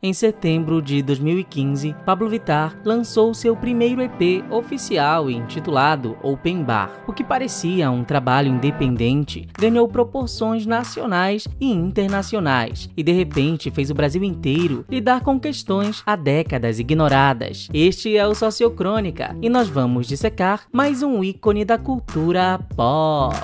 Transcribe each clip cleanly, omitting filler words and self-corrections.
Em setembro de 2015, Pablo Vittar lançou seu primeiro EP oficial intitulado Open Bar. O que parecia um trabalho independente ganhou proporções nacionais e internacionais e de repente fez o Brasil inteiro lidar com questões há décadas ignoradas. Este é o Sociocrônica e nós vamos dissecar mais um ícone da cultura pop.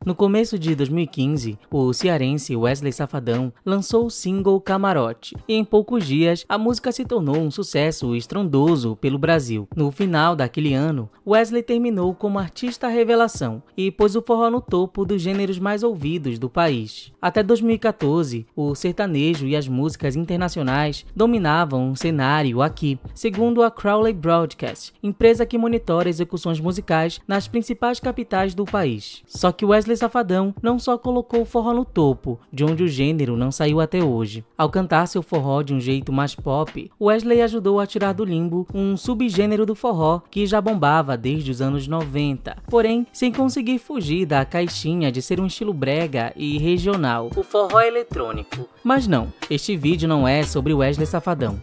No começo de 2015, o cearense Wesley Safadão lançou o single Camarote, e em poucos dias a música se tornou um sucesso estrondoso pelo Brasil. No final daquele ano, Wesley terminou como artista revelação e pôs o forró no topo dos gêneros mais ouvidos do país. Até 2014, o sertanejo e as músicas internacionais dominavam o cenário aqui, segundo a Crowley Broadcast, empresa que monitora execuções musicais nas principais capitais do país. Só que Wesley Safadão não só colocou o forró no topo, de onde o gênero não saiu até hoje. Ao cantar seu forró de um jeito mais pop, Wesley ajudou a tirar do limbo um subgênero do forró que já bombava desde os anos 90, porém sem conseguir fugir da caixinha de ser um estilo brega e regional, o forró eletrônico. Mas não, este vídeo não é sobre Wesley Safadão.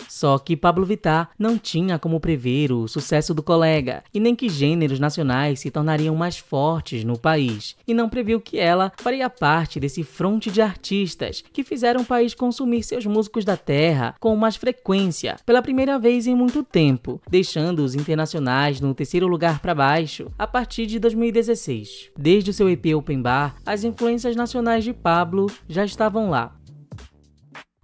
Só que Pablo Vittar não tinha como prever o sucesso do colega, e nem que gêneros nacionais se tornariam mais fortes no país, e não previu que ela faria parte desse fronte de artistas que fizeram o país consumir seus músicos da terra com mais frequência, pela primeira vez em muito tempo, deixando os internacionais no terceiro lugar para baixo a partir de 2016. Desde o seu EP Open Bar, as influências nacionais de Pablo já estavam lá.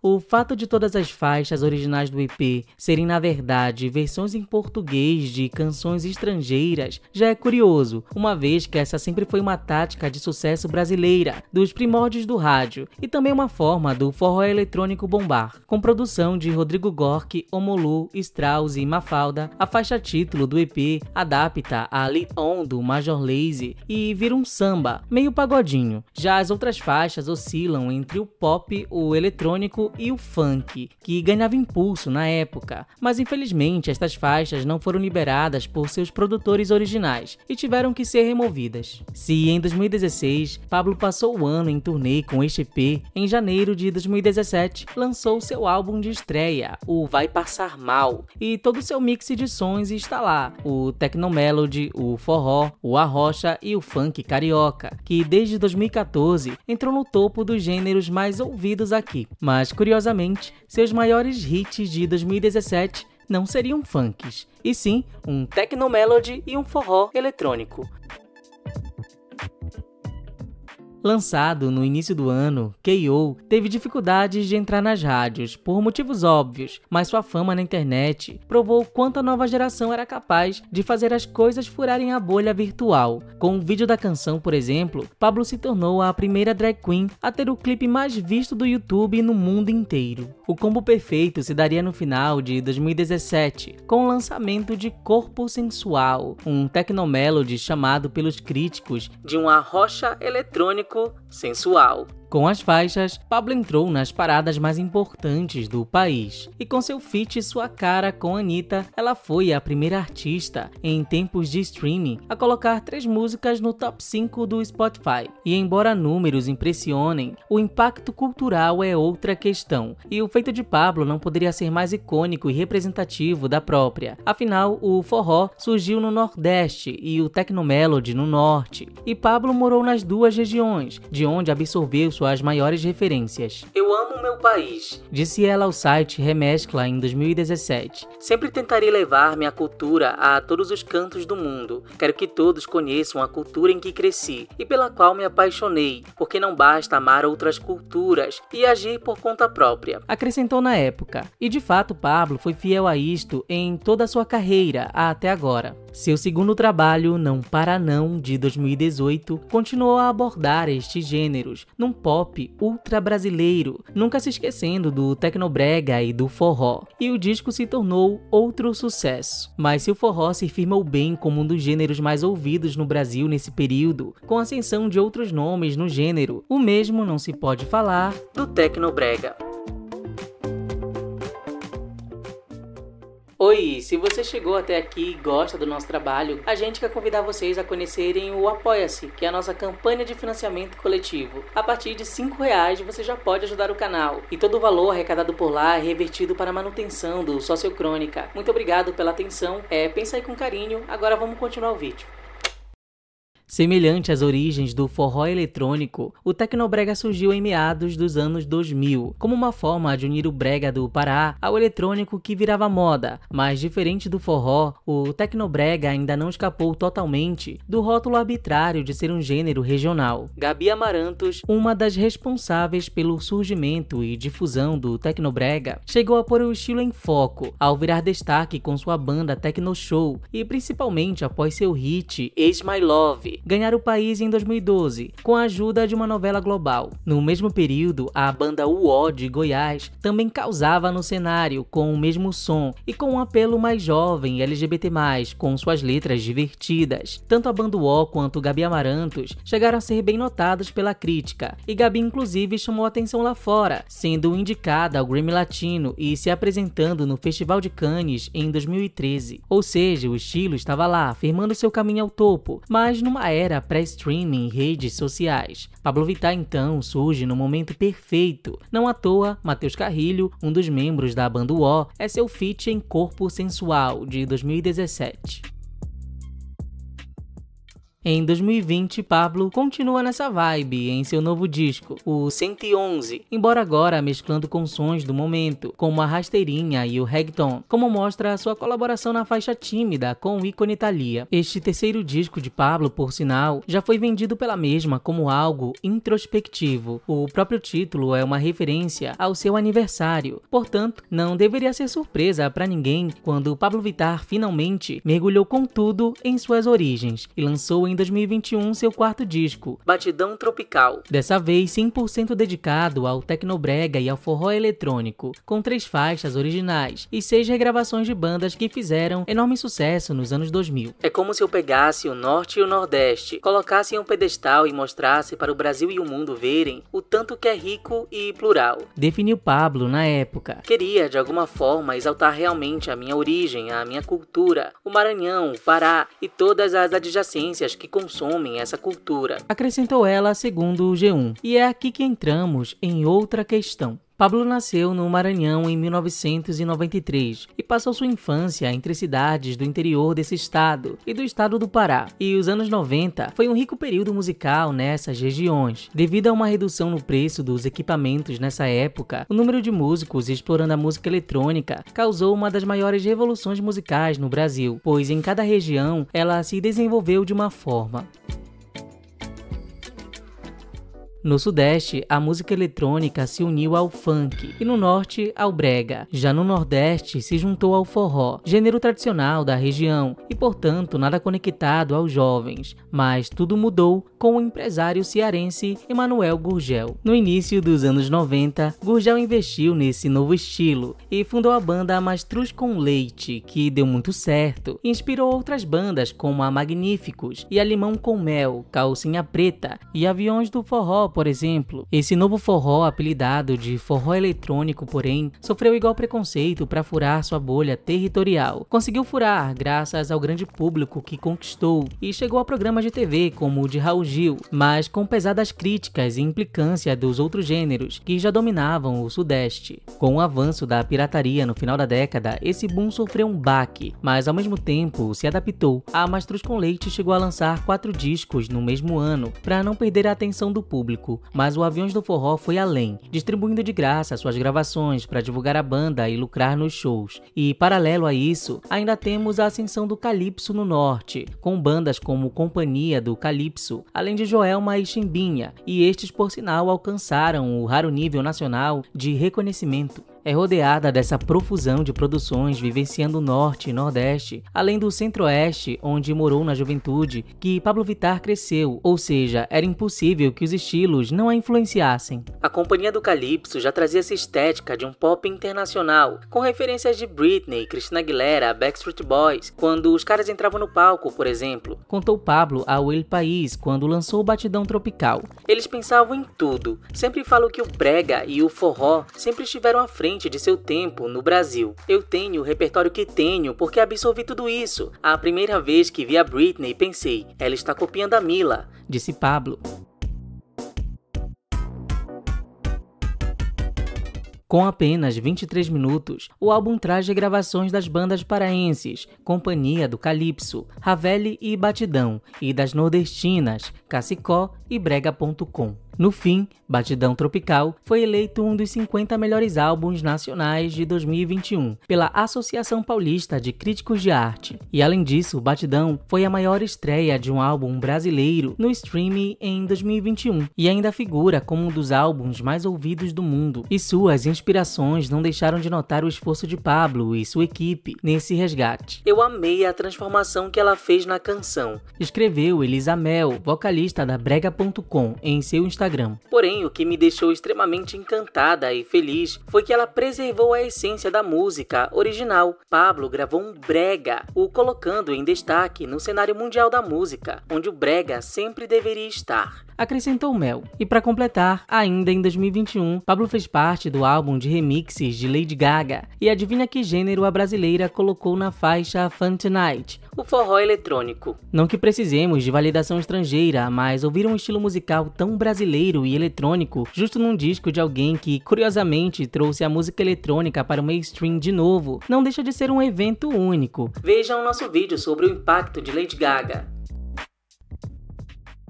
O fato de todas as faixas originais do EP serem, na verdade, versões em português de canções estrangeiras já é curioso, uma vez que essa sempre foi uma tática de sucesso brasileira, dos primórdios do rádio, e também uma forma do forró eletrônico bombar. Com produção de Rodrigo Gork, Omolu, Strauss e Mafalda, a faixa título do EP adapta a Lead On do Major Lazer e vira um samba, meio pagodinho. Já as outras faixas oscilam entre o pop, o eletrônico e o funk, que ganhava impulso na época, mas infelizmente estas faixas não foram liberadas por seus produtores originais e tiveram que ser removidas. Se em 2016 Pablo passou o ano em turnê com este EP, em janeiro de 2017 lançou seu álbum de estreia, o Vai Passar Mal, e todo o seu mix de sons está lá, o techno melody, o forró, o arrocha e o funk carioca, que desde 2014 entrou no topo dos gêneros mais ouvidos aqui. Mas curiosamente, seus maiores hits de 2017 não seriam funks, e sim um techno melody e um forró eletrônico. Lançado no início do ano, K.O. teve dificuldades de entrar nas rádios, por motivos óbvios, mas sua fama na internet provou quanto a nova geração era capaz de fazer as coisas furarem a bolha virtual. Com o vídeo da canção, por exemplo, Pablo se tornou a primeira drag queen a ter o clipe mais visto do YouTube no mundo inteiro. O combo perfeito se daria no final de 2017, com o lançamento de Corpo Sensual, um techno melody chamado pelos críticos de um arrocha eletrônico sensual. Com as faixas, Pablo entrou nas paradas mais importantes do país, e com seu feat Sua Cara com Anitta, ela foi a primeira artista, em tempos de streaming, a colocar 3 músicas no top 5 do Spotify. E embora números impressionem, o impacto cultural é outra questão, e o feito de Pablo não poderia ser mais icônico e representativo da própria. Afinal, o forró surgiu no Nordeste e o techno melody no Norte, e Pablo morou nas duas regiões, de onde absorveu suas maiores referências. Eu amo meu país, disse ela ao site Remescla em 2017. Sempre tentarei levar minha cultura a todos os cantos do mundo. Quero que todos conheçam a cultura em que cresci e pela qual me apaixonei, porque não basta amar outras culturas e agir por conta própria, acrescentou na época. E de fato Pablo foi fiel a isto em toda a sua carreira até agora. Seu segundo trabalho, Não Para Não, de 2018, continuou a abordar estes gêneros, num pop ultra brasileiro, nunca se esquecendo do tecnobrega e do forró, e o disco se tornou outro sucesso. Mas se o forró se firmou bem como um dos gêneros mais ouvidos no Brasil nesse período, com a ascensão de outros nomes no gênero, o mesmo não se pode falar do tecnobrega. Oi, se você chegou até aqui e gosta do nosso trabalho, a gente quer convidar vocês a conhecerem o Apoia-se, que é a nossa campanha de financiamento coletivo. A partir de R$5 você já pode ajudar o canal, e todo o valor arrecadado por lá é revertido para a manutenção do Sociocrônica. Muito obrigado pela atenção, pensa aí com carinho, agora vamos continuar o vídeo. Semelhante às origens do forró eletrônico, o tecnobrega surgiu em meados dos anos 2000, como uma forma de unir o brega do Pará ao eletrônico que virava moda, mas diferente do forró, o tecnobrega ainda não escapou totalmente do rótulo arbitrário de ser um gênero regional. Gabi Amarantos, uma das responsáveis pelo surgimento e difusão do tecnobrega, chegou a pôr o estilo em foco ao virar destaque com sua banda Tecno Show e principalmente após seu hit It's My Love ganhar o país em 2012, com a ajuda de uma novela global. No mesmo período, a banda UO de Goiás também causava no cenário com o mesmo som e com um apelo mais jovem e LGBT+, com suas letras divertidas. Tanto a banda UO quanto Gabi Amarantos chegaram a ser bem notados pela crítica, e Gabi inclusive chamou atenção lá fora, sendo indicada ao Grammy Latino e se apresentando no Festival de Cannes em 2013. Ou seja, o estilo estava lá, firmando seu caminho ao topo, mas numa era pré-streaming e redes sociais. Pablo Vittar então surge no momento perfeito. Não à toa, Matheus Carrilho, um dos membros da banda UO, é seu feat em Corpo Sensual, de 2017. Em 2020, Pablo continua nessa vibe em seu novo disco, o 111, embora agora mesclando com sons do momento, como a rasteirinha e o reggaeton, como mostra a sua colaboração na faixa Tímida com o ícone Thalia. Este terceiro disco de Pablo, por sinal, já foi vendido pela mesma como algo introspectivo. O próprio título é uma referência ao seu aniversário, portanto, não deveria ser surpresa para ninguém quando Pablo Vittar finalmente mergulhou com tudo em suas origens e lançou em 2021 seu quarto disco, Batidão Tropical, dessa vez 100% dedicado ao tecnobrega e ao forró eletrônico, com 3 faixas originais e 6 regravações de bandas que fizeram enorme sucesso nos anos 2000. É como se eu pegasse o Norte e o Nordeste, colocasse em um pedestal e mostrasse para o Brasil e o mundo verem o tanto que é rico e plural, definiu Pablo na época. Queria, de alguma forma, exaltar realmente a minha origem, a minha cultura, o Maranhão, o Pará e todas as adjacências que consomem essa cultura, acrescentou ela segundo o G1. E é aqui que entramos em outra questão. Pablo nasceu no Maranhão em 1993 e passou sua infância entre cidades do interior desse estado e do estado do Pará. E os anos 90 foi um rico período musical nessas regiões. Devido a uma redução no preço dos equipamentos nessa época, o número de músicos explorando a música eletrônica causou uma das maiores revoluções musicais no Brasil, pois em cada região ela se desenvolveu de uma forma. No Sudeste, a música eletrônica se uniu ao funk e no Norte ao brega. Já no Nordeste se juntou ao forró, gênero tradicional da região e, portanto, nada conectado aos jovens. Mas tudo mudou com o empresário cearense Emanuel Gurgel. No início dos anos 90, Gurgel investiu nesse novo estilo e fundou a banda Mastruz com Leite, que deu muito certo e inspirou outras bandas como a Magníficos e a Limão com Mel, Calcinha Preta e Aviões do Forró, por exemplo. Esse novo forró, apelidado de forró eletrônico, porém, sofreu igual preconceito para furar sua bolha territorial. Conseguiu furar graças ao grande público que conquistou e chegou a programas de TV como o de Raul Gil, mas com pesadas críticas e implicância dos outros gêneros que já dominavam o Sudeste. Com o avanço da pirataria no final da década, esse boom sofreu um baque, mas ao mesmo tempo se adaptou. A Mastruz com Leite chegou a lançar 4 discos no mesmo ano para não perder a atenção do público. Mas o Aviões do Forró foi além, distribuindo de graça suas gravações para divulgar a banda e lucrar nos shows. E paralelo a isso, ainda temos a ascensão do Calypso no Norte, com bandas como Companhia do Calypso, além de Joelma e Chimbinha, e estes por sinal alcançaram o raro nível nacional de reconhecimento. É rodeada dessa profusão de produções vivenciando o Norte e Nordeste, além do Centro-Oeste, onde morou na juventude, que Pablo Vittar cresceu, ou seja, era impossível que os estilos não a influenciassem. A Companhia do Calypso já trazia essa estética de um pop internacional, com referências de Britney, Christina Aguilera, Backstreet Boys, quando os caras entravam no palco, por exemplo. Contou Pablo ao El País quando lançou o Batidão Tropical. Eles pensavam em tudo. Sempre falo que o brega e o forró sempre estiveram à frente frente de seu tempo no Brasil. Eu tenho o repertório que tenho porque absorvi tudo isso. A primeira vez que vi a Britney pensei, ela está copiando a Mila, disse Pablo. Com apenas 23 minutos, o álbum traz regravações das bandas paraenses Companhia do Calypso, Ravelli e Batidão, e das nordestinas Cacicó e Brega.com. No fim, Batidão Tropical foi eleito um dos 50 melhores álbuns nacionais de 2021 pela Associação Paulista de Críticos de Arte. E além disso, Batidão foi a maior estreia de um álbum brasileiro no streaming em 2021 e ainda figura como um dos álbuns mais ouvidos do mundo. E suas inspirações não deixaram de notar o esforço de Pablo e sua equipe nesse resgate. Eu amei a transformação que ela fez na canção, escreveu Elisa Mel, vocalista da Brega.com, em seu Instagram. Porém, o que me deixou extremamente encantada e feliz foi que ela preservou a essência da música original. Pablo gravou um brega, o colocando em destaque no cenário mundial da música, onde o brega sempre deveria estar, acrescentou Mel. E para completar, ainda em 2021, Pablo fez parte do álbum de remixes de Lady Gaga. E adivinha que gênero a brasileira colocou na faixa Fun Tonight? O forró eletrônico. Não que precisemos de validação estrangeira, mas ouvir um estilo musical tão brasileiro e eletrônico justo num disco de alguém que, curiosamente, trouxe a música eletrônica para o mainstream de novo, não deixa de ser um evento único. Vejam o nosso vídeo sobre o impacto de Lady Gaga.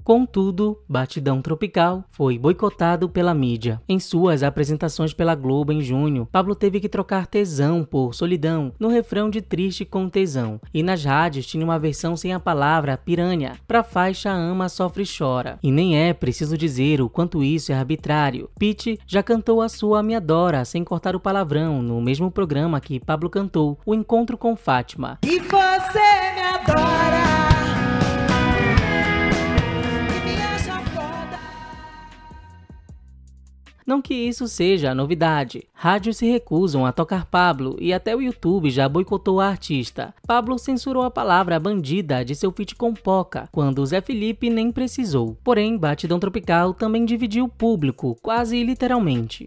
Contudo, Batidão Tropical foi boicotado pela mídia. Em suas apresentações pela Globo em junho, Pablo teve que trocar tesão por solidão no refrão de Triste com Tesão. E nas rádios tinha uma versão sem a palavra piranha, pra faixa Ama, Sofre e Chora. E nem é preciso dizer o quanto isso é arbitrário. Pitty já cantou a sua Me Adora sem cortar o palavrão no mesmo programa que Pablo cantou, O Encontro com Fátima. E você me adora. Não que isso seja novidade. Rádios se recusam a tocar Pablo e até o YouTube já boicotou a artista. Pablo censurou a palavra bandida de seu feat com Poca, quando Zé Felipe nem precisou. Porém, Batidão Tropical também dividiu o público, quase literalmente.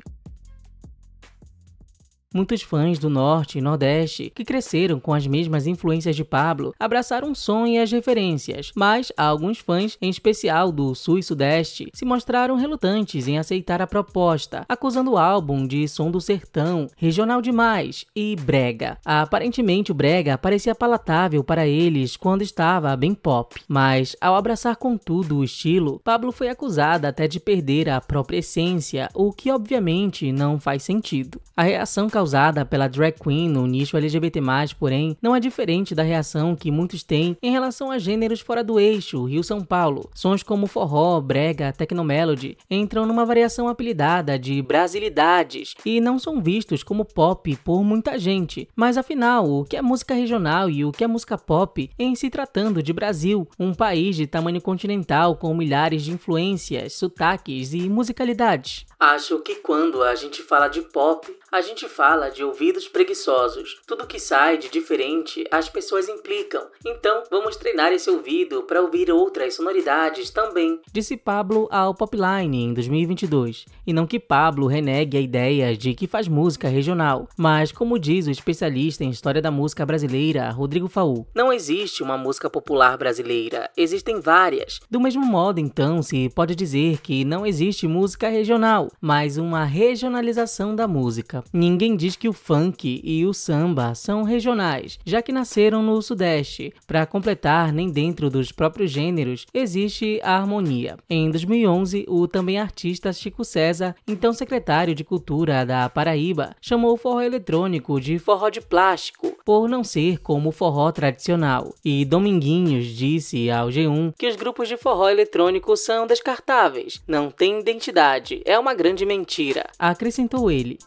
Muitos fãs do Norte e Nordeste, que cresceram com as mesmas influências de Pablo, abraçaram o som e as referências, mas alguns fãs, em especial do Sul e Sudeste, se mostraram relutantes em aceitar a proposta, acusando o álbum de som do sertão, regional demais e brega. Aparentemente o brega parecia palatável para eles quando estava bem pop, mas ao abraçar contudo o estilo, Pablo foi acusada até de perder a própria essência, o que obviamente não faz sentido. A reação causada pela drag queen no nicho LGBT+, porém, não é diferente da reação que muitos têm em relação a gêneros fora do eixo Rio-São Paulo. Sons como forró, brega, technomelody entram numa variação apelidada de brasilidades e não são vistos como pop por muita gente. Mas afinal, o que é música regional e o que é música pop em se tratando de Brasil, um país de tamanho continental com milhares de influências, sotaques e musicalidades? Acho que quando a gente fala de pop, a gente fala de ouvidos preguiçosos. Tudo que sai de diferente, as pessoas implicam. Então, vamos treinar esse ouvido para ouvir outras sonoridades também, disse Pablo ao Popline em 2022. E não que Pablo renegue a ideia de que faz música regional, mas como diz o especialista em história da música brasileira, Rodrigo Faú, não existe uma música popular brasileira, existem várias. Do mesmo modo, então, se pode dizer que não existe música regional, mas uma regionalização da música. Ninguém diz que o funk e o samba são regionais, já que nasceram no Sudeste. Para completar, nem dentro dos próprios gêneros existe a harmonia. Em 2011, o também artista Chico César, então secretário de Cultura da Paraíba, chamou o forró eletrônico de forró de plástico, por não ser como o forró tradicional. E Dominguinhos disse ao G1 que os grupos de forró eletrônico são descartáveis, não têm identidade, é uma grande mentira, acrescentou ele.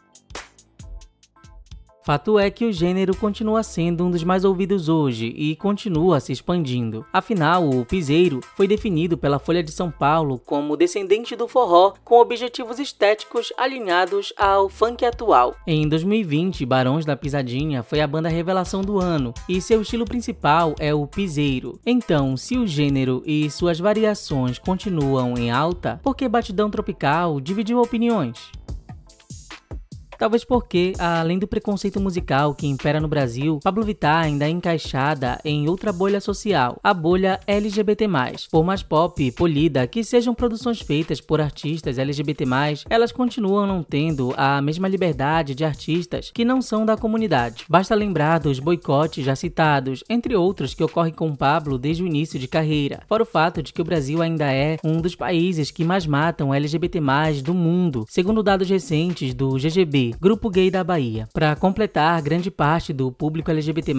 Fato é que o gênero continua sendo um dos mais ouvidos hoje e continua se expandindo. Afinal, o piseiro foi definido pela Folha de São Paulo como descendente do forró com objetivos estéticos alinhados ao funk atual. Em 2020, Barões da Pisadinha foi a banda revelação do ano e seu estilo principal é o piseiro. Então, se o gênero e suas variações continuam em alta, por que Batidão Tropical dividiu opiniões? Talvez porque, além do preconceito musical que impera no Brasil, Pablo Vittar ainda é encaixada em outra bolha social, a bolha LGBT+. Por mais pop e polida que sejam produções feitas por artistas LGBT+, elas continuam não tendo a mesma liberdade de artistas que não são da comunidade. Basta lembrar dos boicotes já citados, entre outros que ocorrem com Pablo desde o início de carreira, fora o fato de que o Brasil ainda é um dos países que mais matam LGBT+ do mundo, segundo dados recentes do GGB, Grupo Gay da Bahia. Para completar, grande parte do público LGBT+,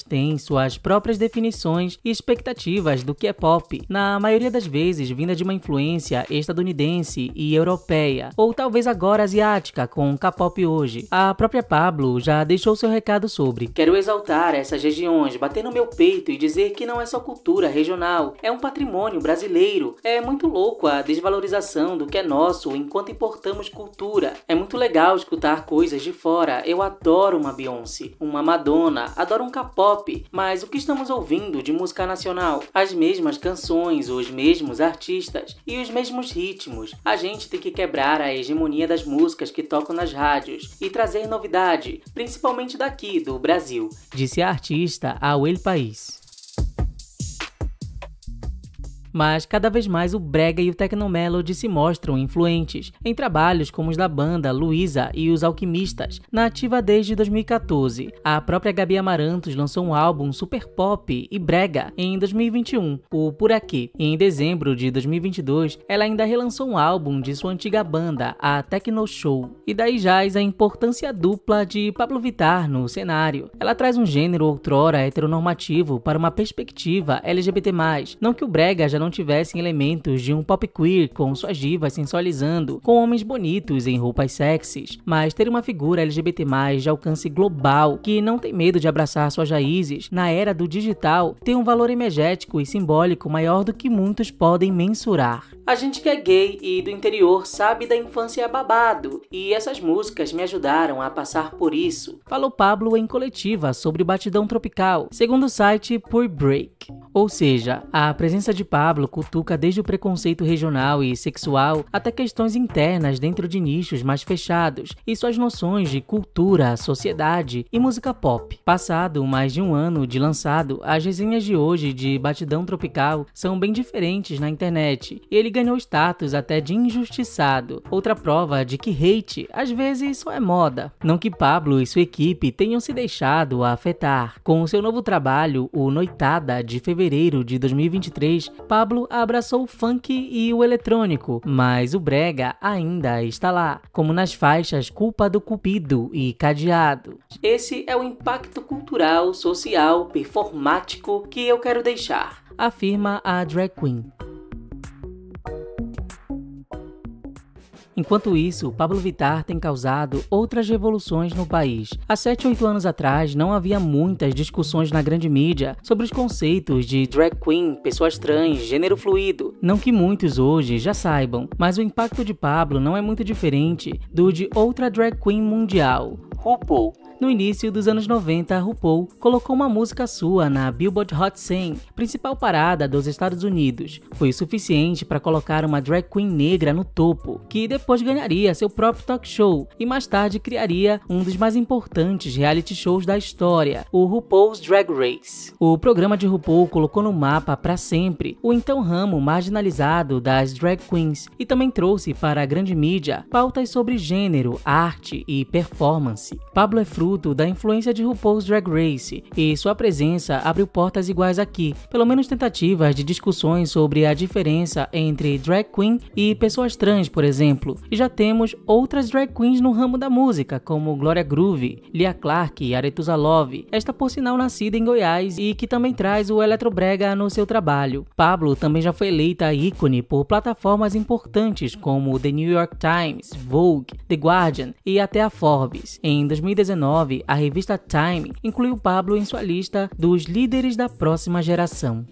tem suas próprias definições e expectativas do que é pop, na maioria das vezes vinda de uma influência estadunidense e europeia, ou talvez agora asiática com K-pop hoje. A própria Pablo já deixou seu recado sobre: quero exaltar essas regiões, bater no meu peito e dizer que não é só cultura regional, é um patrimônio brasileiro. É muito louco a desvalorização do que é nosso enquanto importamos cultura. É muito legal escutar coisas de fora. Eu adoro uma Beyoncé, uma Madonna, adoro um K-pop, mas o que estamos ouvindo de música nacional? As mesmas canções, os mesmos artistas e os mesmos ritmos. A gente tem que quebrar a hegemonia das músicas que tocam nas rádios e trazer novidade, principalmente daqui do Brasil, disse a artista ao El País. Mas cada vez mais o brega e o technomelody se mostram influentes em trabalhos como os da banda Luísa e os Alquimistas, na ativa desde 2014. A própria Gabi Amarantos lançou um álbum super pop e brega em 2021, o Por Aqui. E em dezembro de 2022, ela ainda relançou um álbum de sua antiga banda, a Tecno Show. E daí jaz a importância dupla de Pablo Vittar no cenário. Ela traz um gênero outrora heteronormativo para uma perspectiva LGBT+, não que o brega já não tivessem elementos de um pop queer com suas divas sensualizando, com homens bonitos em roupas sexys, mas ter uma figura LGBT+, de alcance global, que não tem medo de abraçar suas raízes, na era do digital, tem um valor imagético e simbólico maior do que muitos podem mensurar. A gente que é gay e do interior sabe da infância babado, e essas músicas me ajudaram a passar por isso, falou Pablo em coletiva sobre o batidão tropical, segundo o site Pure Break. Ou seja, a presença de Pablo cutuca desde o preconceito regional e sexual até questões internas dentro de nichos mais fechados e suas noções de cultura, sociedade e música pop. Passado mais de um ano de lançado, as resenhas de hoje de Batidão Tropical são bem diferentes na internet e ele ganhou status até de injustiçado, outra prova de que hate às vezes só é moda. Não que Pablo e sua equipe tenham se deixado afetar. Com seu novo trabalho, o Noitada, de fevereiro de 2023, Pablo abraçou o funk e o eletrônico, mas o brega ainda está lá, como nas faixas Culpa do Cupido e Cadeado. Esse é o impacto cultural, social, performático que eu quero deixar, afirma a drag queen. Enquanto isso, Pablo Vittar tem causado outras revoluções no país. Há 7 ou 8 anos atrás, não havia muitas discussões na grande mídia sobre os conceitos de drag queen, pessoas trans, gênero fluido. Não que muitos hoje já saibam, mas o impacto de Pablo não é muito diferente do de outra drag queen mundial, RuPaul. No início dos anos 90, RuPaul colocou uma música sua na Billboard Hot 100, principal parada dos Estados Unidos. Foi o suficiente para colocar uma drag queen negra no topo, que depois ganharia seu próprio talk show e mais tarde criaria um dos mais importantes reality shows da história, o RuPaul's Drag Race. O programa de RuPaul colocou no mapa para sempre o então ramo marginalizado das drag queens e também trouxe para a grande mídia pautas sobre gênero, arte e performance. Pablo é fruto da influência de RuPaul's Drag Race e sua presença abriu portas iguais aqui, pelo menos tentativas de discussões sobre a diferença entre drag queen e pessoas trans, por exemplo. E já temos outras drag queens no ramo da música, como Glória Groove, Lia Clark e Arethusa Love, esta por sinal nascida em Goiás e que também traz o eletrobrega no seu trabalho. Pablo também já foi eleita ícone por plataformas importantes como The New York Times, Vogue, The Guardian e até a Forbes. Em 2019, a revista Time incluiu Pablo em sua lista dos líderes da próxima geração.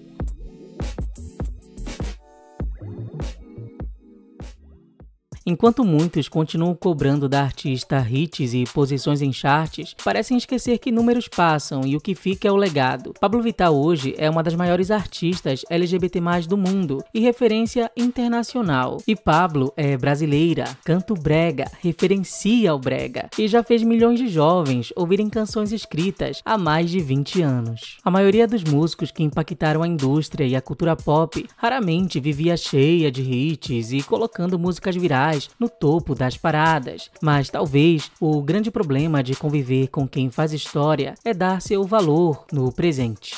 Enquanto muitos continuam cobrando da artista hits e posições em charts, parecem esquecer que números passam e o que fica é o legado. Pabllo Vittar hoje é uma das maiores artistas LGBT+ do mundo e referência internacional. E Pabllo é brasileira, canta o brega, referencia o brega e já fez milhões de jovens ouvirem canções escritas há mais de 20 anos. A maioria dos músicos que impactaram a indústria e a cultura pop raramente vivia cheia de hits e colocando músicas virais no topo das paradas, mas talvez o grande problema de conviver com quem faz história é dar seu valor no presente.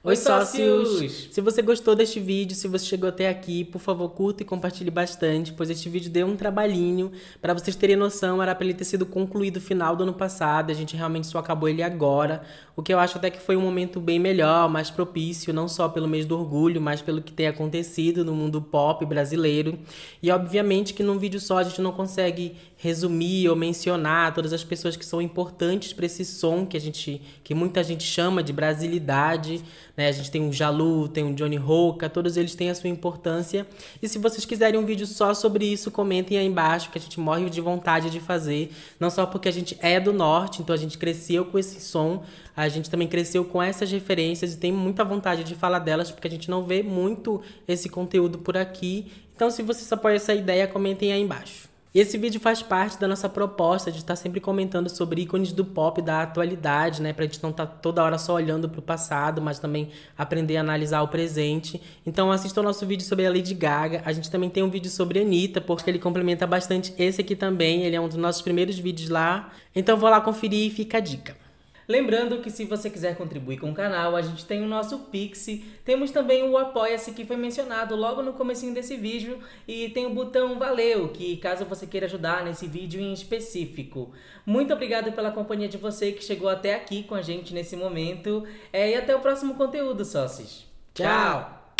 Oi, sócios! Se você gostou deste vídeo, se você chegou até aqui, por favor, curta e compartilhe bastante, pois este vídeo deu um trabalhinho. Para vocês terem noção, era para ele ter sido concluído no final do ano passado, a gente realmente só acabou ele agora, o que eu acho até que foi um momento bem melhor, mais propício, não só pelo mês do orgulho, mas pelo que tem acontecido no mundo pop brasileiro. E obviamente que num vídeo só a gente não consegue resumir ou mencionar todas as pessoas que são importantes para esse som que muita gente chama de brasilidade, né? A gente tem o Jalu, tem o Johnny Roca, todos eles têm a sua importância. E se vocês quiserem um vídeo só sobre isso, comentem aí embaixo, que a gente morre de vontade de fazer. Não só porque a gente é do norte, então a gente cresceu com esse som, a gente também cresceu com essas referências e tem muita vontade de falar delas, porque a gente não vê muito esse conteúdo por aqui. Então, se vocês apoiam essa ideia, comentem aí embaixo. E esse vídeo faz parte da nossa proposta de estar sempre comentando sobre ícones do pop da atualidade, né? Pra gente não estar toda hora só olhando pro passado, mas também aprender a analisar o presente. Então assista o nosso vídeo sobre a Lady Gaga. A gente também tem um vídeo sobre a Anitta, porque ele complementa bastante esse aqui também. Ele é um dos nossos primeiros vídeos lá. Então vou lá conferir e fica a dica. Lembrando que se você quiser contribuir com o canal, a gente tem o nosso Pix, temos também o Apoia-se que foi mencionado logo no comecinho desse vídeo e tem o botão Valeu, que caso você queira ajudar nesse vídeo em específico. Muito obrigado pela companhia de você que chegou até aqui com a gente nesse momento e até o próximo conteúdo, sócios. Tchau!